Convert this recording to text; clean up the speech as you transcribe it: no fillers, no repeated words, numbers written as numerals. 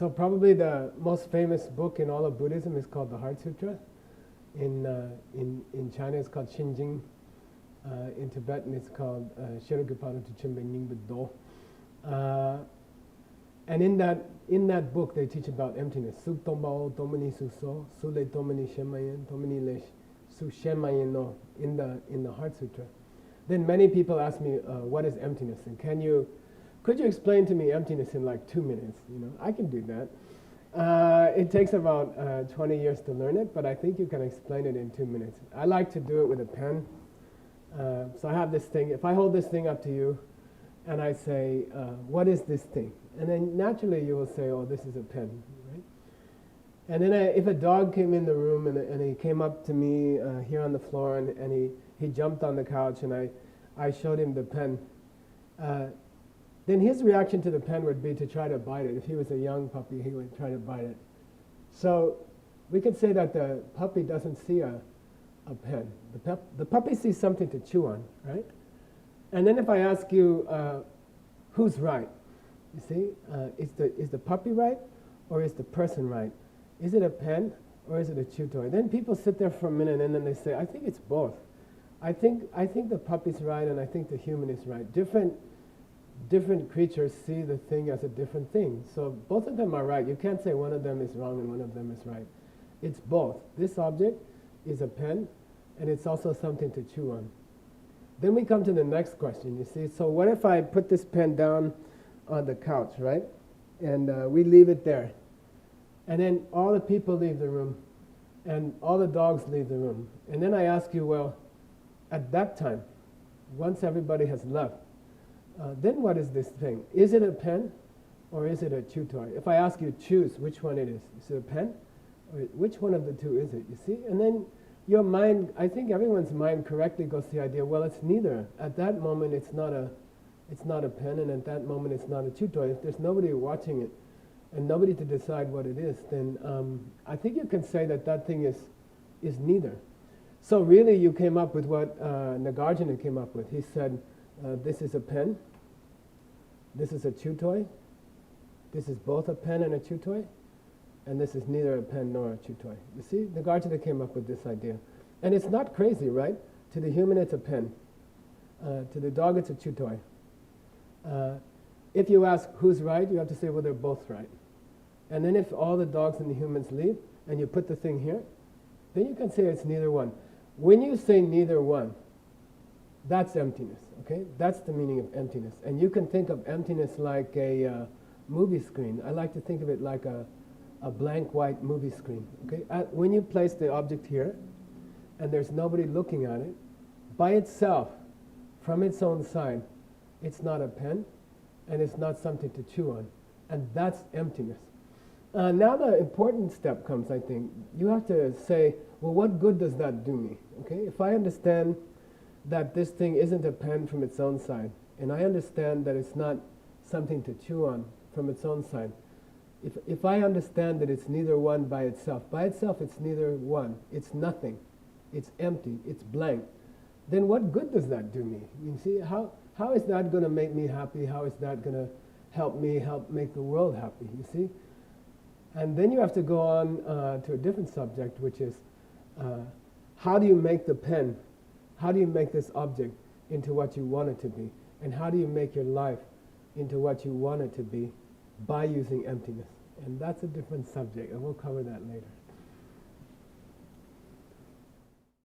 So probably the most famous book in all of Buddhism is called the Heart Sutra. In China it's called Xinjing. In Tibetan it's called Shiragupana Tuchimbe Ningba Do. And in that book they teach about emptiness. Suk tombao domini suso, sule domini shemayen, domini le su shemayen no, in the Heart Sutra. Then many people ask me, what is emptiness? And could you explain to me emptiness in like 2 minutes? I can do that. It takes about 20 years to learn it, but I think you can explain it in 2 minutes. I like to do it with a pen. So I have this thing. If I hold this thing up to you, and I say, what is this thing? And then naturally you will say, oh, this is a pen, right? And then if a dog came in the room and he came up to me here on the floor and he jumped on the couch and I showed him the pen, then his reaction to the pen would be to try to bite it. If he was a young puppy, he would try to bite it. So we could say that the puppy doesn't see a pen. The puppy sees something to chew on, right? And then if I ask you, who's right? You see, is the puppy right or is the person right? Is it a pen or is it a chew toy? Then people sit there for a minute and then they say, I think it's both. I think the puppy's right and I think the human is right. Different creatures see the thing as a different thing. So both of them are right. You can't say one of them is wrong and one of them is right. It's both. This object is a pen and it's also something to chew on. Then we come to the next question, you see. So what if I put this pen down on the couch, right? And we leave it there. And then all the people leave the room and all the dogs leave the room. And then I ask you, well, at that time, once everybody has left, then what is this thing? Is it a pen or is it a chew toy? If I ask you choose which one it is it a pen? Or which one of the two is it, you see? And then your mind, I think everyone's mind correctly goes to the idea, well, it's neither. At that moment it's not a pen, and at that moment it's not a chew toy. If there's nobody watching it and nobody to decide what it is, then I think you can say that thing is neither. So really you came up with what Nagarjuna came up with. He said, this is a pen, this is a chew toy, this is both a pen and a chew toy, and this is neither a pen nor a chew toy. You see, Nagarjuna came up with this idea. And it's not crazy, right? To the human it's a pen. To the dog it's a chew toy. If you ask who's right, you have to say, well, they're both right. And then if all the dogs and the humans leave, and you put the thing here, then you can say it's neither one. When you say neither one, that's emptiness, okay? That's the meaning of emptiness. And you can think of emptiness like a movie screen. I like to think of it like a blank white movie screen, okay? When you place the object here, and there's nobody looking at it, by itself, from its own side, it's not a pen, and it's not something to chew on. And that's emptiness. Now the important step comes, I think. You have to say, well, what good does that do me? Okay? If I understand that this thing isn't a pen from its own side, and I understand that it's not something to chew on from its own side, if I understand that it's neither one by itself it's neither one, it's nothing, it's empty, it's blank, then what good does that do me? You see, how is that going to make me happy? How is that going to help make the world happy, you see? And then you have to go on to a different subject, which is how do you make the pen, how do you make this object into what you want it to be? And how do you make your life into what you want it to be by using emptiness? And that's a different subject, and we'll cover that later.